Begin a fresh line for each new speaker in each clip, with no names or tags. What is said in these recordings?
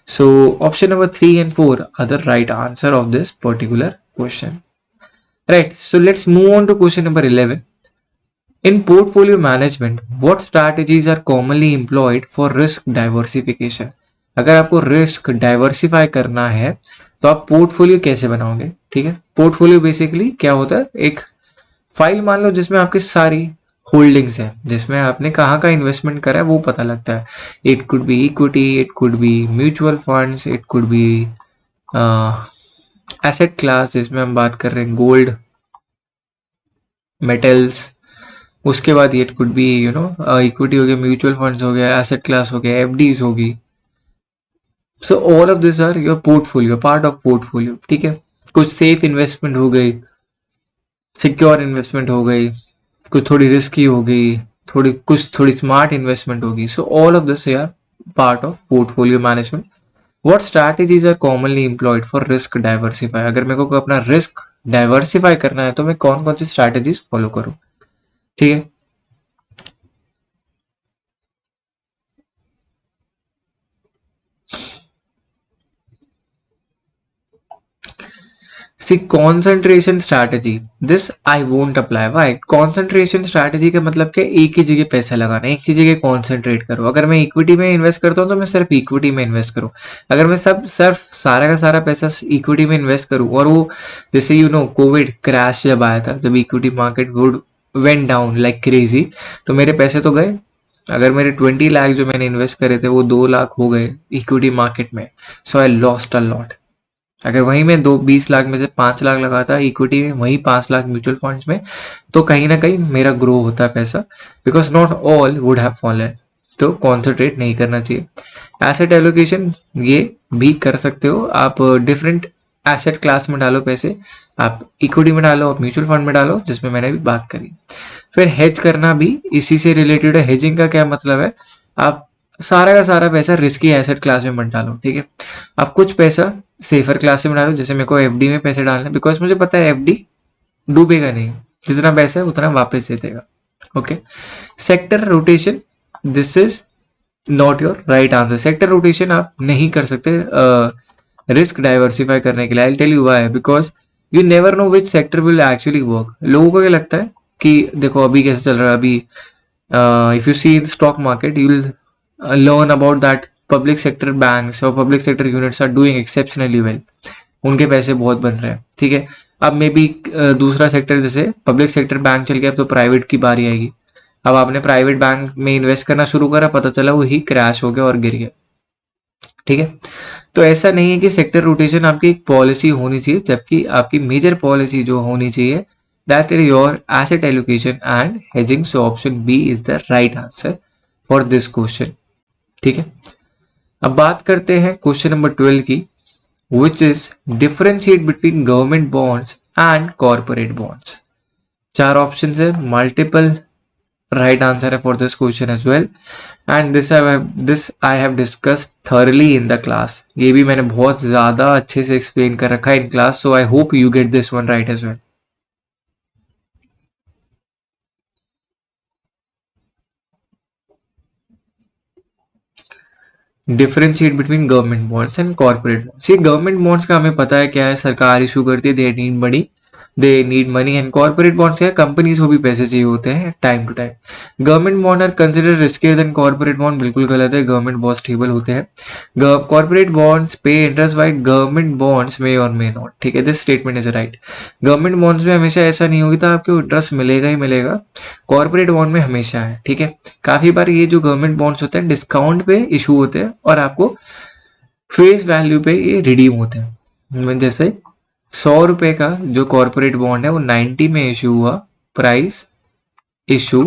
So option number 3 and 4 are the right answer of this particular question. Right, so let's move on to question number 11. In portfolio management, what strategies are commonly employed for risk diversification? अगर आपको risk diversify करना है तो आप portfolio कैसे बनाओगे? ठीक है, पोर्टफोलियो बेसिकली क्या होता है, एक फाइल मान लो जिसमें आपकी सारी होल्डिंग्स हैं, जिसमें आपने कहाँ का इन्वेस्टमेंट करा है वो पता लगता है. It could B equity, it could be mutual funds, it could B asset class जिसमें हम बात कर रहे हैं गोल्ड, मेटल्स. उसके बाद इट कुड बी इक्विटी हो गया, म्यूचुअल फंड्स हो गया, एसेट क्लास हो गया, एफडीज होगी. So all of this are your portfolio, part of portfolio. ठीक है, कुछ सेफ इन्वेस्टमेंट हो गई, सिक्योर इन्वेस्टमेंट हो गई, कुछ थोड़ी रिस्की हो गई, थोड़ी स्मार्ट इन्वेस्टमेंट होगी. So all of this are part of portfolio management. What strategies are commonly employed for risk diversify? अगर मेरे को अपना रिस्क डाइवर्सिफाई करना है तो मैं कौन कौन सी स्ट्रैटेजीज फॉलो करूं? ठीक है, C concentration strategy, this I won't apply. Why? Concentration strategy का मतलब क्या? एक ही जगह पैसा लगाना, एक ही जगह कॉन्सेंट्रेट करो. अगर मैं इक्विटी में इन्वेस्ट करता हूँ तो मैं सिर्फ इक्विटी में इन्वेस्ट करूँ. अगर मैं सिर्फ सारा का सारा पैसा इक्विटी में इन्वेस्ट करूँ और वो जैसे कोविड क्रैश जब आया था, जब equity market would went down like crazy, तो मेरे पैसे तो गए. अगर मेरे 20 लाख जो मैंने इन्वेस्ट करे थे वो 2 लाख हो गए इक्विटी मार्केट में. सो आई लॉस्ट अ लॉट. अगर वहीं मैं 20 लाख में से 5 लाख लगाता इक्विटी में, वहीं 5 लाख म्यूचुअल फंड्स में, तो कहीं ना कहीं मेरा ग्रो होता है पैसा. Because not all would have fallen. तो कॉन्सेंट्रेट नहीं करना चाहिए. एसेट एलोकेशन ये भी कर सकते हो आप, डिफरेंट एसेट क्लास में डालो पैसे. आप इक्विटी में डालो, आप म्यूचुअल फंड में डालो, जिसमें मैंने भी बात करी. फिर हेज करना भी इसी से रिलेटेड है. हेजिंग का क्या मतलब है? आप सारा का सारा पैसा रिस्की एसेट क्लास में मत डालो. ठीक है, आप कुछ पैसा सेफर क्लास में डालो. जैसे मेरे को एफडी में पैसे डालने, बिकॉज मुझे पता है एफडी डूबेगा नहीं, जितना पैसा है उतना वापस दे देगा. Okay, sector rotation, this is not your right answer. Sector rotation आप नहीं कर सकते रिस्क डाइवर्सिफाई करने के लिए. I tell you why. Because you never know which sector will actually work. लोगों को क्या लगता है कि देखो अभी कैसे चल रहा है, अभी if you see in stock market you will learn about that public sector banks और public sector units are doing exceptionally well. उनके पैसे बहुत बन रहे हैं. ठीक है, अब मे बी दूसरा सेक्टर, जैसे पब्लिक सेक्टर बैंक चल गया, अब तो प्राइवेट की बारी आएगी. अब आपने प्राइवेट बैंक में इन्वेस्ट करना शुरू करा, पता चला वो ही क्रैश हो गया और गिर गया. ठीक है, तो ऐसा नहीं है कि सेक्टर रोटेशन आपकी एक पॉलिसी होनी चाहिए, जबकि आपकी मेजर पॉलिसी जो होनी चाहिए that is your asset allocation and hedging. So option B is the right answer for this question. ठीक है, अब बात करते हैं क्वेश्चन नंबर 12 की, which is differentiate between government bonds and corporate bonds. 4 option है, मल्टीपल राइट आंसर है for this question as well. And this I have discussed thoroughly in the class. ये भी मैंने बहुत ज्यादा अच्छे से एक्सप्लेन कर रखा है in class. So I hope you get this one right as well. Differentiate between government bonds and corporate bonds. ये गवर्नमेंट बॉन्ड्स का हमें पता है क्या है, सरकार इशू करती है, they need money. And corporate bonds क्या है, कंपनीज को भी पैसे चाहिए होते हैं time to time. Government bond are consider riskier than corporate bond. बिल्कुल गलत है, गवर्नमेंट बॉन्ड स्टेबल होते हैं. Corporate bonds pay interest while government bonds may or may not. ठीक है, this statement is right. Government bonds में हमेशा ऐसा नहीं होगी, तो आपको इंटरेस्ट मिलेगा ही मिलेगा. कॉर्पोरेट बॉन्ड में हमेशा है. ठीक है, काफी बार ये जो गवर्नमेंट बॉन्ड्स होते हैं डिस्काउंट पे इशू होते हैं और आपको फेस वैल्यू पे ये रिडीम होते हैं. जैसे 100 रुपए का जो कॉर्पोरेट बॉन्ड है वो 90 में इशू हुआ, प्राइस इशू,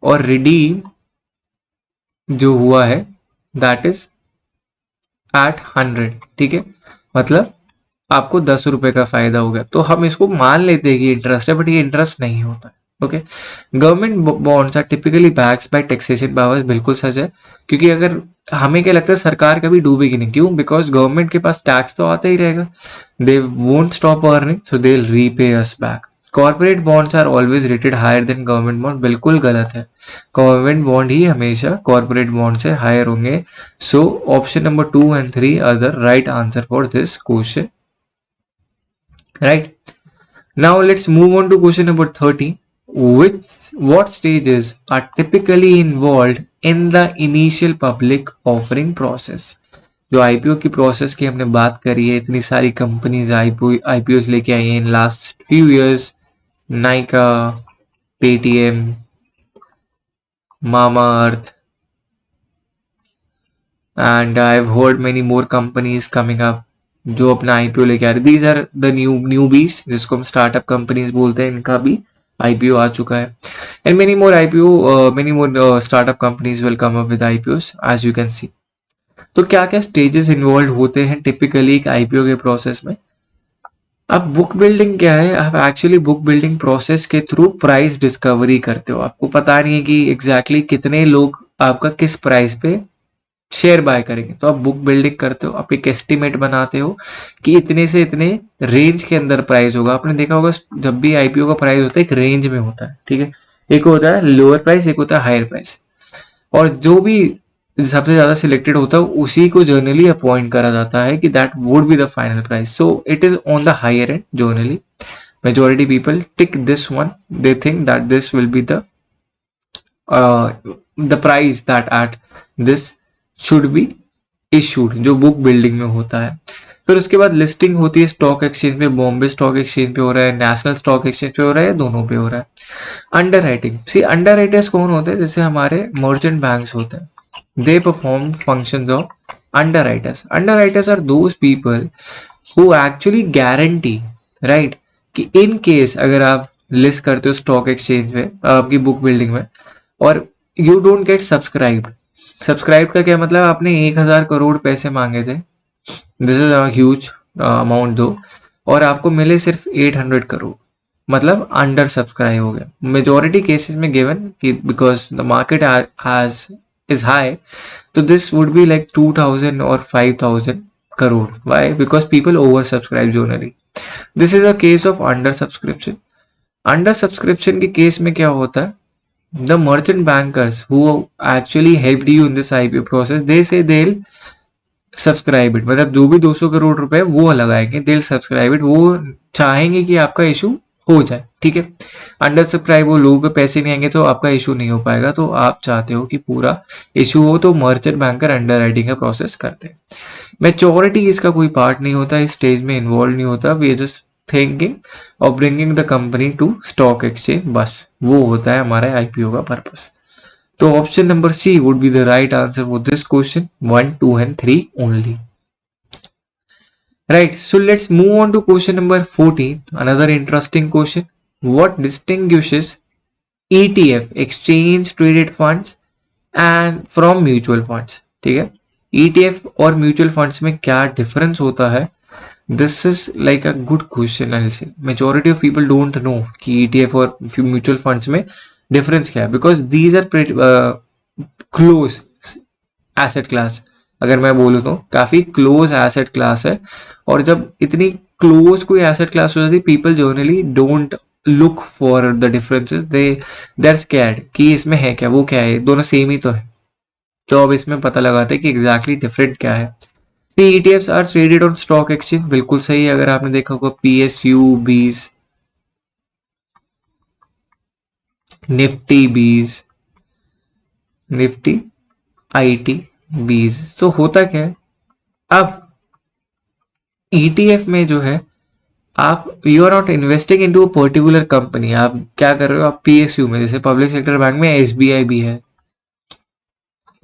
और रिडीम जो हुआ है दैट इज एट 100. ठीक है, मतलब आपको 10 रुपए का फायदा हो गया. तो हम इसको मान लेते हैं कि इंटरेस्ट है, बट ये इंटरेस्ट नहीं होता है. Okay, government bonds are typically backed by taxation powers. बिल्कुल सच है, क्योंकि अगर हमें क्या लगता है सरकार कभी डूबेगी नहीं. क्यों? बिकॉज गवर्नमेंट के पास टैक्स तो आता ही रहेगा. They won't stop earning, so they will repay us back. Corporate bonds are always rated higher than government bond, बिल्कुल गलत है। गवर्नमेंट बॉन्ड ही हमेशा कॉर्पोरेट बॉन्ड से हायर होंगे। So option number 2 and 3 are the right answer for this question, right. Now let's move on to question number 30. What stages are typically involved in the initial public offering process? जो IPO की process की हमने बात करी है, इतनी सारी companies IPO लेके आई हैं in last few years, Nykaa, Paytm, mama earth, and I have heard many more companies coming up जो अपना आईपीओ लेके आ रहे। दीज आर द न्यूबीज, जिसको हम स्टार्टअप कंपनीज बोलते हैं, इनका भी आईपीओ आ चुका है। And many more startup companies will come up with IPOs as you can see. तो क्या क्या स्टेजेस इन्वॉल्व होते हैं टिपिकली एक आईपीओ के प्रोसेस में? अब बुक बिल्डिंग क्या है? आप एक्चुअली बुक बिल्डिंग प्रोसेस के थ्रू प्राइस डिस्कवरी करते हो। आपको पता नहीं है कि एग्जैक्टली कितने लोग आपका किस प्राइस पे शेयर बाय करेंगे, तो आप बुक बिल्डिंग करते हो, आप एक एस्टिमेट बनाते हो कि इतने से इतने रेंज के अंदर प्राइस होगा। आपने देखा होगा जब भी आईपीओ का प्राइस होता है एक रेंज में होता है, ठीक है। एक होता है लोअर प्राइस, एक होता है हायर प्राइस, और जो भी सबसे ज्यादा सिलेक्टेड होता है उसी को जर्नली अपॉइंट करा जाता है कि that would be the final price. So it is on the higher end generally. majority people tick this one, they think that this will be the price that at this should be issued, जो book building में होता है। फिर उसके बाद listing होती है stock exchange पे, बॉम्बे स्टॉक एक्सचेंज पे हो रहा है, नेशनल स्टॉक एक्सचेंज पे हो रहा है, दोनों पे हो रहा है। Underwriting, see underwriters कौन होते हैं? जैसे हमारे मर्चेंट बैंक्स होते हैं, they perform functions of underwriters. Underwriters are those people who actually guarantee, right, कि इन केस अगर आप लिस्ट करते हो स्टॉक एक्सचेंज में आपकी बुक बिल्डिंग में और you don't get subscribed, subscribe का क्या मतलब? आपने 1000 करोड़ पैसे मांगे थे, this is a huge amount दो, और आपको मिले सिर्फ 800 करोड़, मतलब अंडर सब्सक्राइब हो गया। मेजोरिटी केसेस में गिवन कि because the market has is high, तो दिस वुड बी लाइक 2000 और 5000 crore. Why? Because people over subscribe generally. This is a case of under subscription. Under subscription के केस में क्या होता है? The merchant bankers who actually helped you in this IPO process, they say they'll subscribe it, मतलब जो भी 200 करोड़ रुपए वो लगाएंगे, they'll subscribe it, वो चाहेंगे कि आपका इशू हो जाए, ठीक है। अंडर सब्सक्राइब हो, लोगों के पैसे नहीं आएंगे तो आपका इशू नहीं हो पाएगा, तो आप चाहते हो कि पूरा इशू हो, तो मर्चेंट बैंकर अंडर राइटिंग का प्रोसेस करते हैं। मैच्योरिटी इसका कोई पार्ट नहीं होता, इस स्टेज में इन्वॉल्व नहीं होता, वी जस्ट थिंकिंग और bringing the company to stock exchange, बस वो होता है हमारा आईपीओ का पर्पस। तो option number C would be the right answer for this question 1, 2 and 3 only. Right, so let's move on to question number 14, another interesting question. What distinguishes ETF, exchange traded funds, and from mutual funds? ठीक है, ETF और mutual funds में क्या difference होता है? This is like a good question, I'll say. Majority of people don't know कि ETF और mutual funds में डिफरेंस क्या है, because these are close asset class. अगर मैं बोलूँ तो काफी क्लोज एसेट क्लास है, और जब इतनी क्लोज कोई एसेट क्लास हो जाती है, people generally don't look for the differences, they are scared कि इसमें है क्या, वो क्या है, दोनों सेम ही तो है। तो अब इसमें पता लगाते हैं कि एग्जैक्टली डिफरेंट क्या है। ETFs are traded on stock exchange, बिल्कुल सही है। अगर आपने देखा होगा PSU 20, निफ्टी 20, निफ्टी IT 20, तो होता क्या है? अब ETF में जो है आप you are not investing into a particular company, आप क्या कर रहे हो? आप PSU में, जैसे पब्लिक सेक्टर बैंक में SBI भी है,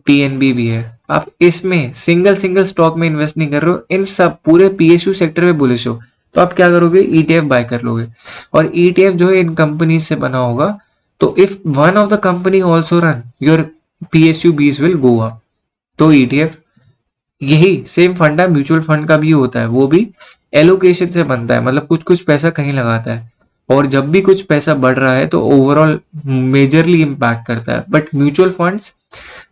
PNB भी है, आप इसमें सिंगल स्टॉक में इन्वेस्ट नहीं कर रहे हो, इन सब पूरे PSU सेक्टर में बुलिश हो, तो आप क्या करोगे? ETF बाय कर लोगे, और ETF जो है इन कंपनी से बना होगा, तो if one of the company also run, your PSU 20 will go up. तो ETF यही सेम फंडा म्यूचुअल फंड का भी होता है, वो भी एलोकेशन से बनता है, मतलब कुछ पैसा कहीं लगाता है, और जब भी कुछ पैसा बढ़ रहा है तो ओवरऑल मेजरली इम्पैक्ट करता है। But mutual funds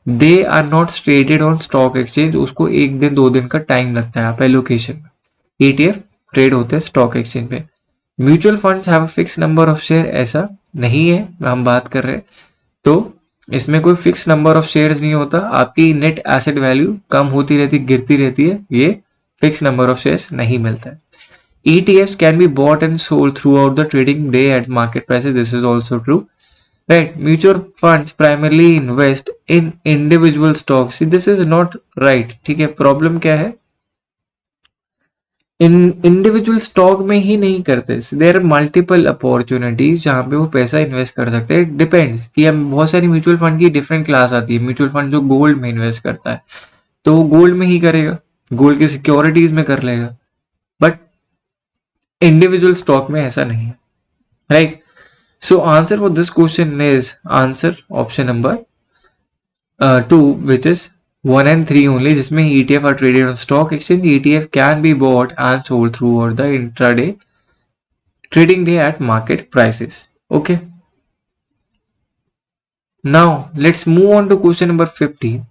they are not traded on stock exchange, उसको 1 दिन 2 दिन का टाइम लगता है आप एलोकेशन में। ETF ट्रेड होते हैं स्टॉक एक्सचेंज पे। Mutual funds have a fix number of share, ऐसा नहीं है हम बात कर रहे हैं। तो इसमें कोई फिक्स नंबर ऑफ शेयर्स नहीं होता, आपकी नेट एसेट वैल्यू कम होती रहती गिरती रहती है, ये फिक्स नंबर ऑफ शेयर्स नहीं मिलता है। ETFs can be bought and sold throughout the trading day at market prices. This is also true. Right. Mutual funds primarily invest in individual stocks. See, this is not right. ठीक है, problem क्या है, इन individual stock में ही नहीं करते, there are multiple opportunities जहां पे वो पैसा इन्वेस्ट कर सकते हैं। डिपेंड्स कि हम बहुत सारी म्यूचुअल फंड की डिफरेंट क्लास आती है। म्यूचुअल फंड जो गोल्ड में इन्वेस्ट करता है तो वो गोल्ड में ही करेगा, गोल्ड की सिक्योरिटीज में कर लेगा, बट इंडिविजुअल स्टॉक में ऐसा नहीं है, right. So answer for this question is answer option number 2 which is 1 and 3 only, जिसमें ETF are traded on stock exchange. ETF can be bought and sold throughout the intraday trading day at market prices. Okay. Now let's move on to question number 15,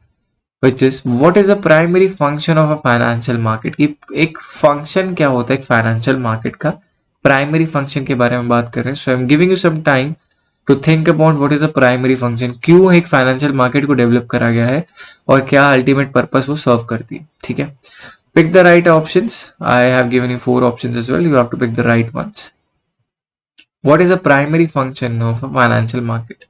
which is what is the primary function of a financial market? कि एक function क्या होता है एक financial market का, primary function के बारे में बात कर रहे हैं। So I am giving you some time to think about what is a primary function, क्यों एक फाइनेंशियल मार्केट को डेवलप करा गया है और क्या अल्टीमेट पर्पस वो सर्व करती है। ठीक है, pick the right options. I have given you 4 options as well, you have to pick the right ones. What is a primary function of a financial market?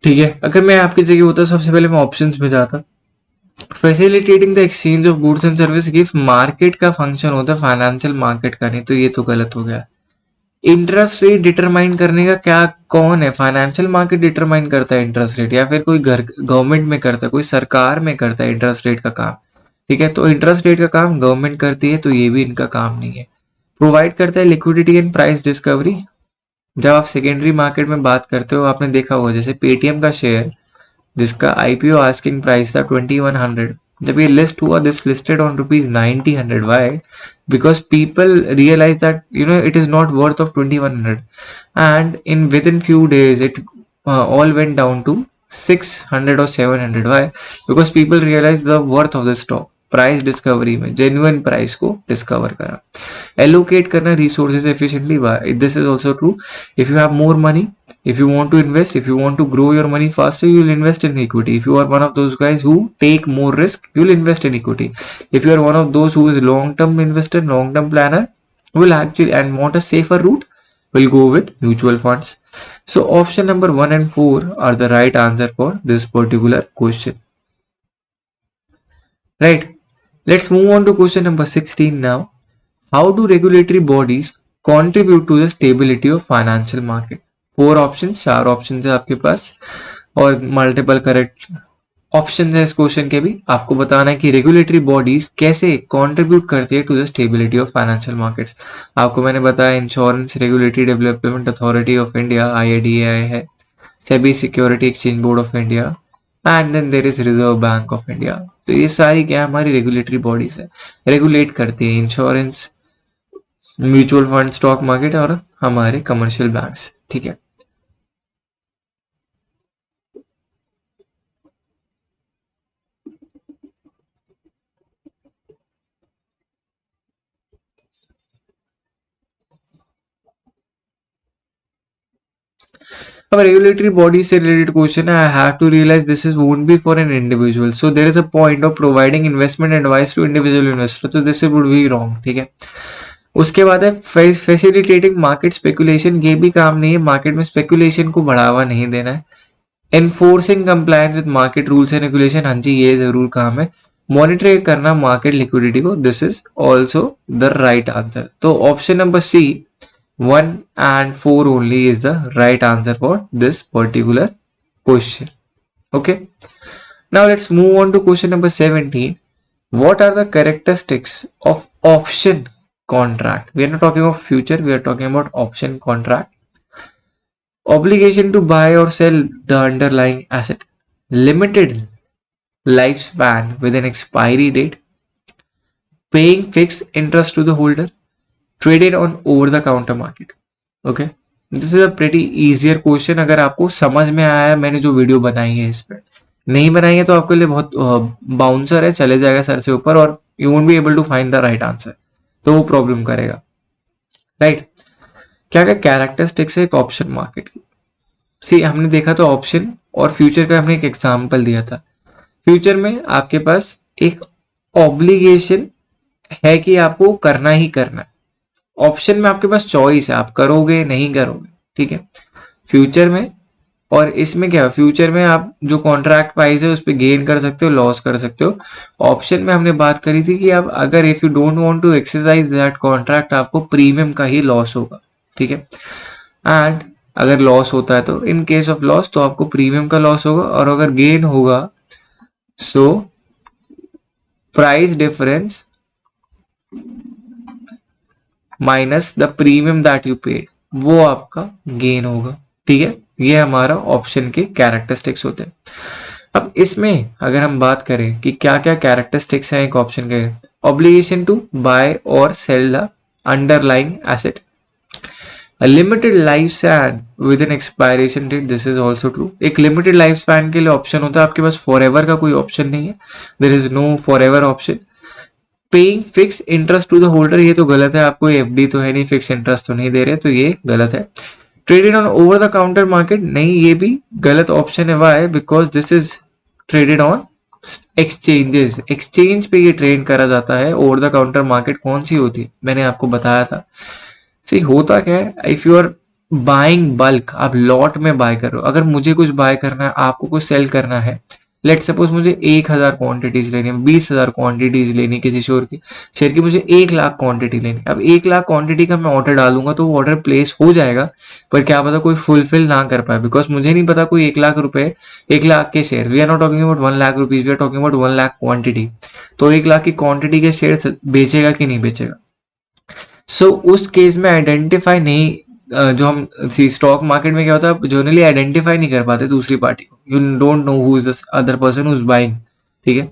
ठीक है, अगर मैं आपकी जगह होता सबसे पहले मैं ऑप्शंस में जाता। Facilitating the exchange of goods and service, gift market का फंक्शन होता है, फाइनेंशियल मार्केट का नहीं, तो ये तो गलत हो गया। इंटरेस्ट रेट डिटरमाइन करने का क्या कौन है? फाइनेंशियल मार्केट डिटरमाइन करता है इंटरेस्ट रेट, या फिर कोई घर गवर्नमेंट में करता है, कोई सरकार में करता है इंटरेस्ट रेट का काम। ठीक है, तो इंटरेस्ट रेट का काम गवर्नमेंट करती है, तो ये भी इनका काम नहीं है। प्रोवाइड करता है लिक्विडिटी एंड प्राइस डिस्कवरी। जब आप सेकेंडरी मार्केट में बात करते हो, आपने देखा होगा जैसे पेटीएम का शेयर जिसका आईपीओ आस्किंग प्राइस था 2100, जब ये लिस्ट हुआ this listed on rupees 9000। Why? because people realize that it is not worth of 2100, and in within few days it all went down to 600 or 700. Why? Because people realize the worth of the stock, price discovery में genuine price को discover करा। Allocate करना resources efficiently, this is also true. If you have more money, if you want to invest, if you want to grow your money faster, you will invest in equity. If you are one of those guys who take more risk, you will invest in equity. If you are one of those who is long term investor, long term planner, will actually and want a safer route, will go with mutual funds. So option number 1 and 4 are the right answer for this particular question, right? Let's move on to question number 16 now. How do regulatory bodies contribute to the stability of financial market? 4 options, 4 options है आपके पास और multiple correct options है इस question के भी। आपको बताना है कि रेगुलेटरी बॉडीज कैसे कंट्रीब्यूट करती है to the stability of financial markets. आपको मैंने बताया insurance regulatory development authority of India IRDAI है, SEBI security exchange board of India, and then there is reserve bank of India. तो ये सारी क्या हमारी रेगुलेटरी बॉडीज है, रेगुलेट करती है insurance, mutual fund, stock market और हमारे कमर्शियल बैंक्स। ठीक है, अब रेगुलेटरी बॉडी से रिलेटेड क्वेश्चन है। I have to realise this is won't be for an individual, so there is a point of providing investment advice to individual investor, तो this would be wrong. ठीक है, उसके बाद है facilitating market speculation, ये भी काम नहीं है, मार्केट में स्पेकुलेशन को बढ़ावा नहीं देना है। Enforcing compliance with market rules and regulation, हाँ जी ये जरूर काम है। मॉनिटर करना मार्केट लिक्विडिटी को, this is also the right answer. तो option number C 1 and 4 only is the right answer for this particular question. Okay, now let's move on to question number 17. What are the characteristics of option contract? We are not talking of future, we are talking about option contract. Obligation to buy or sell the underlying asset, limited lifespan with an expiry date, paying fixed interest to the holder, traded on over the counter market. Okay, this is a pretty easier question अगर आपको समझ में आया है मैंने जो video बनाई है इस पे। नहीं बनाएंगे तो आपके लिए बहुत बाउंसर है, चले जाएगा सर से ऊपर और you won't be able to find the right answer, तो वो प्रॉब्लम करेगा, राइट। क्या क्या कैरेक्टरिस्टिक्स है एक ऑप्शन मार्केट की? सी हमने देखा तो ऑप्शन और फ्यूचर का हमने एक एग्जांपल दिया था। फ्यूचर में आपके पास एक ऑब्लिगेशन है कि आपको करना ही करना है, ऑप्शन में आपके पास चॉइस है, आप करोगे नहीं करोगे, ठीक है। फ्यूचर में और इसमें क्या है, फ्यूचर में आप जो कॉन्ट्रैक्ट प्राइस है उस पर गेन कर सकते हो, लॉस कर सकते हो। ऑप्शन में हमने बात करी थी कि आप अगर if you don't want to exercise that contract, आपको प्रीमियम का ही लॉस होगा, ठीक है। एंड अगर लॉस होता है तो इन केस ऑफ लॉस तो आपको प्रीमियम का लॉस होगा, और अगर गेन होगा so price difference minus the premium that you paid, वो आपका गेन होगा, ठीक है। ये हमारा ऑप्शन के कैरेक्टरिस्टिक्स होते हैं। अब इसमें अगर हम बात करें कि क्या क्या कैरेक्टरिस्टिक्स हैं एक ऑप्शन के, ऑब्लिगेशन टू बाय और sell the underlying asset, a limited life span with an expiration date, this is also true. एक लिमिटेड लाइफ स्पैन के लिए ऑप्शन होता है, आपके पास फॉर एवर का कोई ऑप्शन नहीं है, there is no forever option. Paying fix interest to the holder, ये तो गलत है, आपको एफडी तो है नहीं, फिक्स इंटरेस्ट तो नहीं दे रहे, तो ये गलत है। Traded on over the counter market, नहीं ये भी गलत ऑप्शन है, why, because this is traded on exchanges, exchange पे ये ट्रेड करा जाता है। ओवर द काउंटर मार्केट कौन सी होती है, मैंने आपको बताया था। सी होता क्या है, if you are buying bulk, आप लॉट में बाय कर रहे हो, अगर मुझे कुछ बाय करना है, आपको कुछ सेल करना है, लेट सपोज मुझे 1000 क्वांटिटीज लेनी है, 20,000 क्वांटिटीज लेनी किसी शेयर की मुझे 1,00,000 क्वांटिटी लेनी, अब 1,00,000 क्वांटिटी का मैं ऑर्डर डालूंगा तो वो ऑर्डर प्लेस हो जाएगा, पर क्या पता कोई फुलफिल ना कर पाए, बिकॉज मुझे नहीं पता कोई 1,00,000 रुपए, 1,00,000 के share, we are not talking about 1,00,000 rupees, we are talking about 1,00,000 quantity, तो 1,00,000 की क्वांटिटी के शेयर बेचेगा कि नहीं बेचेगा। सो उस केस में आइडेंटिफाई नहीं, जो हम सी स्टॉक मार्केट में क्या होता है, जनरली आइडेंटिफाई नहीं कर पाते दूसरी पार्टी को, you don't know who is the other person who is buying, ठीक है।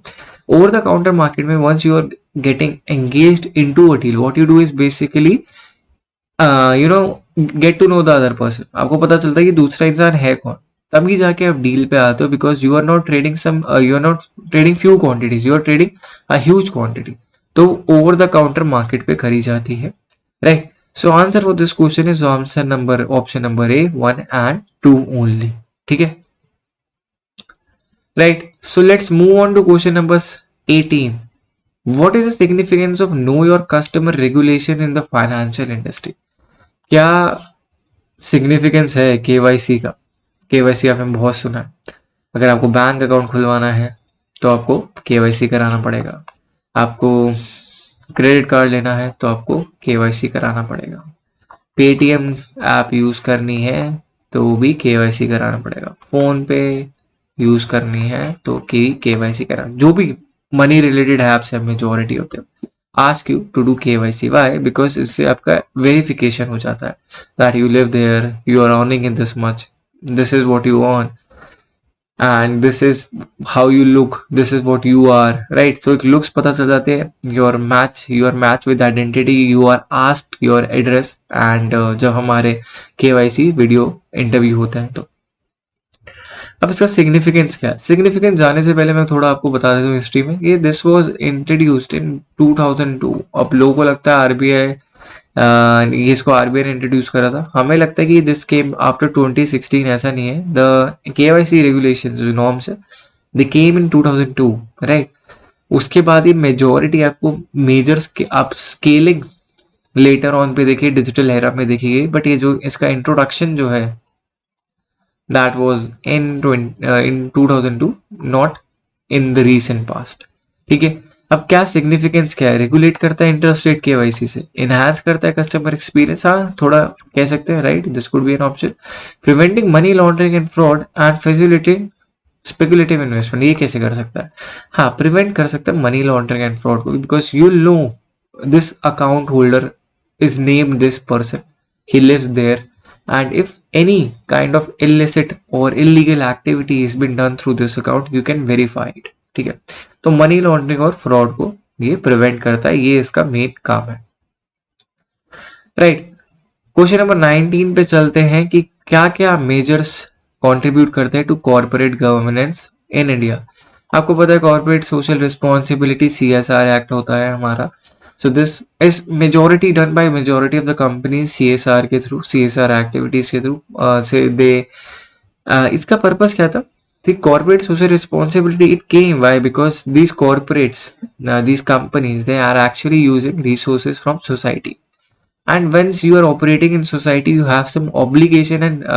ओवर द काउंटर मार्केट में once you are getting engaged into a deal, what you do is basically you know get to know the other person, आपको पता चलता है कि दूसरा इंसान है कौन, तब ही जाके आप डील पे आते हो, because you are not trading some, you are not trading few quantities, you are trading a huge quantity, तो ओवर द काउंटर मार्केट पे करी जाती है, right. So answer for this question is option number A, 1 and 2 only, ठीक है, right। So let's move on to question number 18. What is the significance of know your customer regulation in the financial industry? क्या significance है KYC का? KYC आपने बहुत सुना है, अगर आपको बैंक अकाउंट खुलवाना है तो आपको केवाईसी कराना पड़ेगा, आपको क्रेडिट कार्ड लेना है तो आपको केवाईसी कराना पड़ेगा, पेटीएम ऐप यूज करनी है तो भी केवाईसी कराना पड़ेगा, फोन पे यूज करनी है तो केवाईसी कराना, जो भी मनी रिलेटेड ऐप्स है मेजोरिटी होते हैं, ask you to do KYC, why, because इससे आपका वेरिफिकेशन हो जाता है that you live there, you are earning in this much, this is what you earn and this is how you look, this is what you are, right। so एक looks पता चल जाते हैं, your match with identity, you are asked your address and जब हमारे KYC video interview होता है तो। अब इसका सिग्निफिकेंस क्या है, सिग्निफिकेंस जाने से पहले मैं थोड़ा आपको बता देता हूँ हिस्ट्री में, ये दिस वाज इंट्रोड्यूस्ड इन 2002। अब लोगों को लगता है आरबीआई, ये इसको आरबीआई ने इंट्रोड्यूस करा था, हमें लगता है कि दिस केम आफ्टर 2016, ऐसा नहीं है। द केवाईसी रेगुलेशंस जो नॉर्म्स है दे केम इन 2002, राइट। उसके बाद ये मेजोरिटी आपको मेजर्स के आप स्केलिंग लेटर ऑन पे देखिए, डिजिटल एरा में देखिए, बट ये जो इसका इंट्रोडक्शन जो है that was in 2002, not in the recent past, ठीक है। अब क्या सिग्निफिकेंस क्या है, रेगुलेट करता है इंटरेस्ट रेट केवाईसी से, इनहांस करता है कस्टमर एक्सपीरियंस, हाँ थोड़ा कह सकते हैं, right, this could be an option. Preventing money laundering and fraud and facilitating speculative investment, ये कैसे कर सकता है, हाँ प्रिवेंट कर सकता है मनी लॉन्ड्रिंग एंड फ्रॉड को, because you know this account holder is named this person, he lives there, and if any kind of illicit or illegal activity has been done through this account, you can verify it, ठीक है। तो money laundering और fraud को ये prevent करता है, ये इसका मेन काम है, राइट। क्वेश्चन नंबर 19 पे चलते हैं कि क्या क्या मेजर्स कंट्रीब्यूट करते हैं to corporate governance in India. आपको पता है corporate social responsibility CSR act होता है हमारा। So this is majority done by majority of the companies CSR के थ्रू, CSR एक्टिविटीज के थ्रू से दे इसका पर्पस क्या था? The corporate social responsibility it came why because these corporates, these companies, they are actually using resources from society, and once you are operating in society you have some obligation and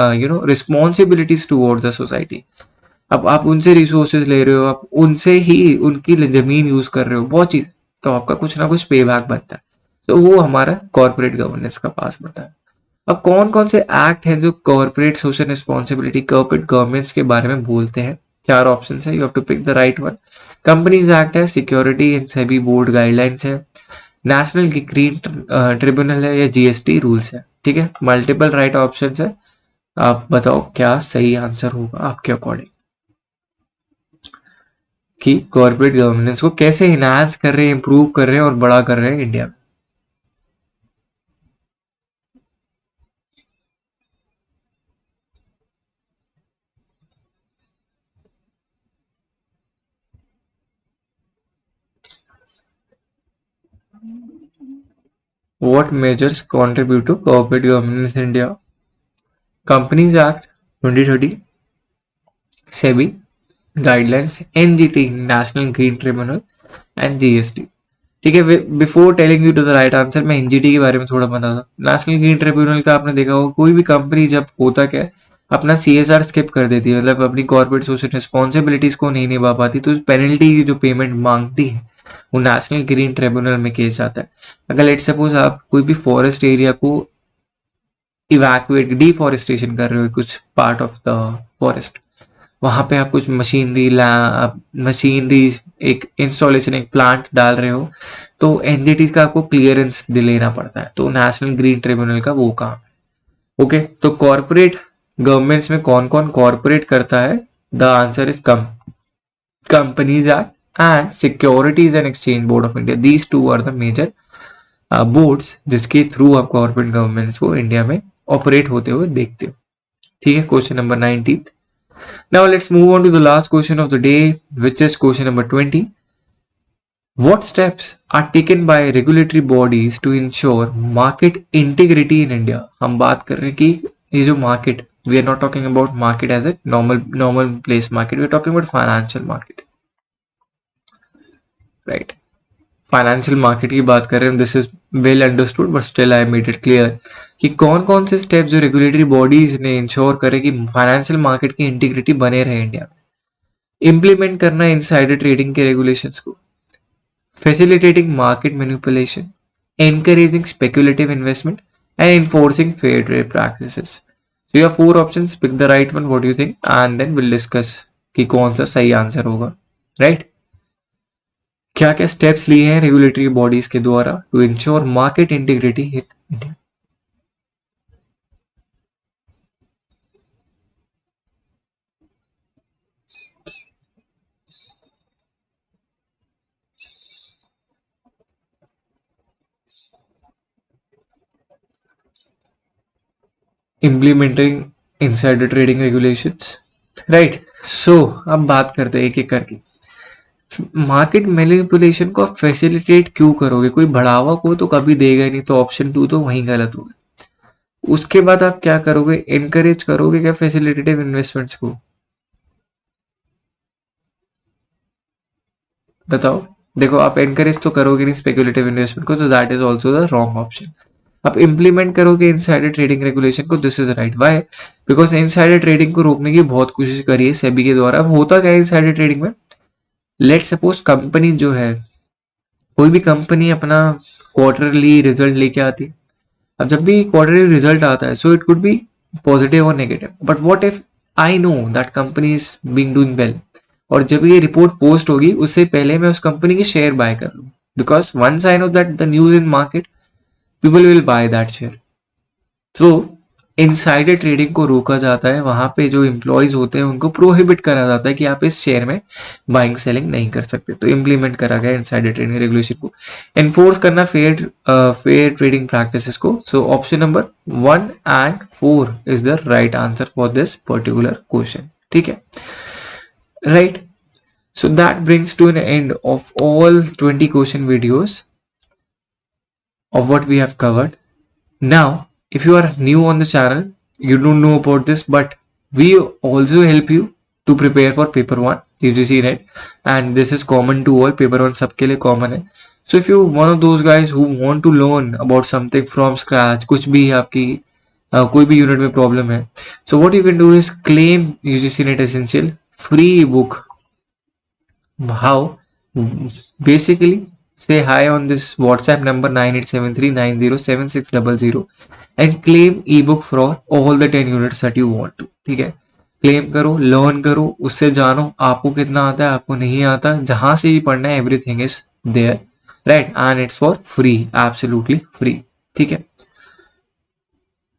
responsibilities toward the society. अब आप उनसे resources ले रहे हो, आप उनसे ही उनकी जमीन यूज कर रहे हो, बहुत चीज, तो आपका कुछ ना कुछ पे बैक बनता है। तो वो हमारा कॉर्पोरेट गवर्नेंस का पास बनता है। अब कौन कौन से एक्ट हैं जो corporate social responsibility, corporate governance के बारे में बोलते हैं? 4 ऑप्शन है, you have to pick the right one. Companies act है, security and SEBI board guidelines है, नेशनल ग्रीन ट्रिब्यूनल है, या GST रूल्स है। ठीक है, मल्टीपल राइट ऑप्शन है। आप बताओ क्या सही आंसर होगा आपके अकॉर्डिंग, कि कॉर्पोरेट गवर्नेंस को कैसे इनहांस कर रहे हैं, इंप्रूव कर रहे हैं और बड़ा कर रहे हैं इंडिया में। What measures contribute to corporate governance in India? Companies Act 2030, SEBI guidelines, NGT National Green Tribunal and GST। ठीक है, before telling you to the right answer मैं NGT के बारे में थोड़ा बता दूं। नेशनल ग्रीन ट्रिब्यूनल का आपने देखा होगा, कोई भी कंपनी जब होता क्या है, अपना CSR स्किप कर देती है, मतलब अपनी कॉर्पोरेट सोशल रिस्पॉन्सिबिलिटीज को नहीं निभा पाती, तो पेनल्टी की जो पेमेंट मांगती है वो नेशनल ग्रीन ट्रिब्यूनल में केस जाता है। अगर लेट सपोज आप कोई भी फॉरेस्ट एरिया को इवैक्यूएट, डिफॉरेस्टेशन कर रहे हो कुछ पार्ट ऑफ द फॉरेस्ट, वहां पे आप कुछ मशीनरी एक इंस्टॉलेशन, एक प्लांट डाल रहे हो, तो NGT का आपको क्लियरेंस लेना पड़ता है, तो नेशनल ग्रीन ट्रिब्यूनल का वो काम है। ओके, तो कॉर्पोरेट गवर्नमेंट्स में कौन कौन कॉर्पोरेट करता है? The answer is companies act and securities and exchange board of India. These two are the major boards जिसके थ्रू आप कॉर्पोरेट गवर्नमेंट्स को इंडिया में ऑपरेट होते हुए देखते हो। ठीक है, question number 19। Now let's move on to the last question of the day, which is question number 20. What steps are taken by regulatory bodies to ensure market integrity in India? हम बात कर रहे हैं कि ये जो market, we are not talking about market as a normal place market, we are talking about financial market, right? Financial market की बात कर रहे हैं, this is well understood but still I made it clear कि कौन कौन से steps जो रेगुलेटरी बॉडीज ने इंश्योर करे कि फाइनेंशियल मार्केट की इंटीग्रिटी बने रहे इंडिया में। इम्प्लीमेंट करना इनसाइडर ट्रेडिंग के रेगुलेशंस को, facilitating market manipulation, encouraging speculative investment and enforcing fair trade practices. So you have 4 options, pick the right one, what do you think, and then will discuss कि कौन सा सही answer होगा, right? क्या क्या steps लिए हैं रेगुलेटरी बॉडीज के द्वारा to ensure market integrity in India? Implementing insider trading regulations, right? So अब बात करते हैं एक एक करके। मार्केट मैनिपुलेशन को फैसिलिटेट क्यों करोगे? कोई बढ़ावा को तो कभी देगा ही नहीं, तो ऑप्शन 2 तो वहीं गलत होगा। उसके बाद आप क्या करोगे? एनकरेज करोगे क्या फैसिलिटेटिव इन्वेस्टमेंट्स को? बताओ। देखो, आप एनकरेज तो करोगे नहीं स्पेकुलेटिव इन्वेस्टमेंट को, तो that is also the wrong option. आप इंप्लीमेंट करोगे इनसाइडर ट्रेडिंग रेगुलेशन को, this is right. Why? Because insider trading को रोकने की बहुत कोशिश करी है सेबी के द्वारा। अब होता क्या है इनसाइडर ट्रेडिंग में? लेट सपोज कंपनी जो है, कोई भी कंपनी अपना क्वार्टरली रिजल्ट लेके आती है। अब जब भी क्वार्टरली रिजल्ट आता है, so it could be positive और नेगेटिव, but what if I know that company is being doing well, और जब ये रिपोर्ट पोस्ट होगी उससे पहले मैं उस कंपनी के शेयर बाय कर लूँ, because once I know that the news in market, people will buy that share. तो इनसाइडर ट्रेडिंग को रोका जाता है, वहां पे जो एम्प्लॉयज होते हैं उनको प्रोहिबिट करा जाता है कि आप इस शेयर में बाइंग सेलिंग नहीं कर सकते। तो इम्प्लीमेंट करा गया इनसाइडर ट्रेडिंग रेगुलेशन को। एनफोर्स करना फेयर ट्रेडिंग प्रैक्टिसेस को। सो option number 1 and 4 is the right answer for this particular question. ठीक है, right? So that brings to an end of all 20 question videos of what we have covered. Now, if you are new on the channel, you don't know about this, but we also help you to prepare for paper 1 UGC net, and this is common to all. Paper 1 सबके लिए common है. So if you one of those guys who want to learn about something from scratch, कुछ भी आपकी कोई भी unit में problem है, so what you can do is claim UGC net essential free ebook. How? Basically, say hi on this WhatsApp number 9873907600 and claim ebook for all the 10 units that you want to. ठीक है, claim करो, learn करो, उससे जानो आपको कितना आता है, आपको नहीं आता, जहां से भी पढ़ना है, everything is there, right, and it's for free, absolutely free. ठीक है,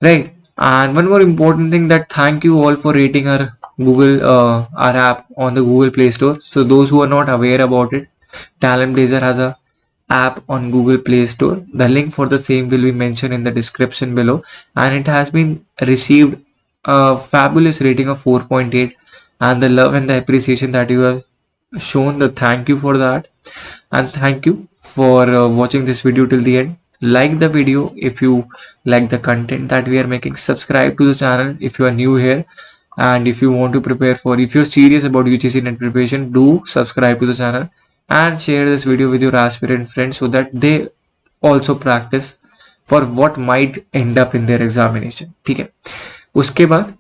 right. And one more important thing, that thank you all for rating our our app on the Google Play Store. So those who are not aware about it, Talent Blazer has a app on Google Play Store. The link for the same will be mentioned in the description below, and it has been received a fabulous rating of 4.8, and the love and the appreciation that you have shown, the thank you for that, and thank you for watching this video till the end. Like the video if you like the content that we are making. Subscribe to the channel if you are new here, and if you want to prepare for, if you're serious about UGC net preparation, do subscribe to the channel and share this video with your aspirant friends so that they also practice for what might end up in their examination. ठीक है, उसके बाद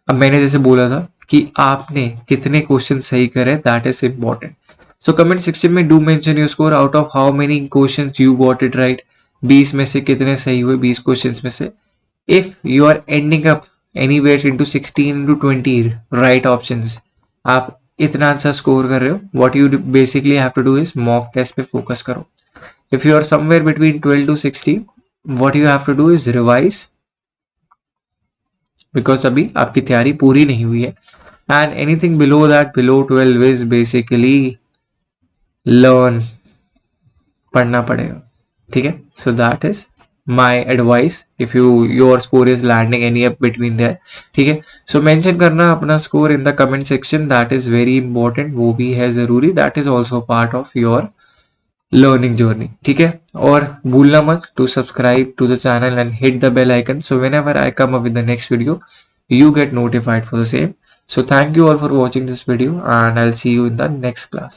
अब मैंने जैसे बोला था कि आपने कितने क्वेश्चन सही करे, that is important. So comment section में do mention your score out of how many questions you got it right. 20 में से कितने सही हुए, 20 क्वेश्चंस में से. If you are ending up anywhere into 16 into 20 right options, आप इतना अच्छा स्कोर कर रहे हो, what you basically have to do is mock test पे फोकस करो. If you are somewhere between 12 to 16, what you have to do is revise, because अभी आपकी तैयारी पूरी नहीं हुई है. And anything below that, below 12 is basically learn, पढ़ना पड़ेगा. ठीक है, so that is my advice if your score is landing any up between there. ठीक है, सो मेंशन करना अपना स्कोर in the comment section, that is very important, वो भी है जरूरी, that is also part of your learning journey. ठीक है, और भूलना मत to subscribe to the channel and hit the bell icon, so whenever I come up with the next video you get notified for the same. So thank you all for watching this video, and I'll see you in the next class.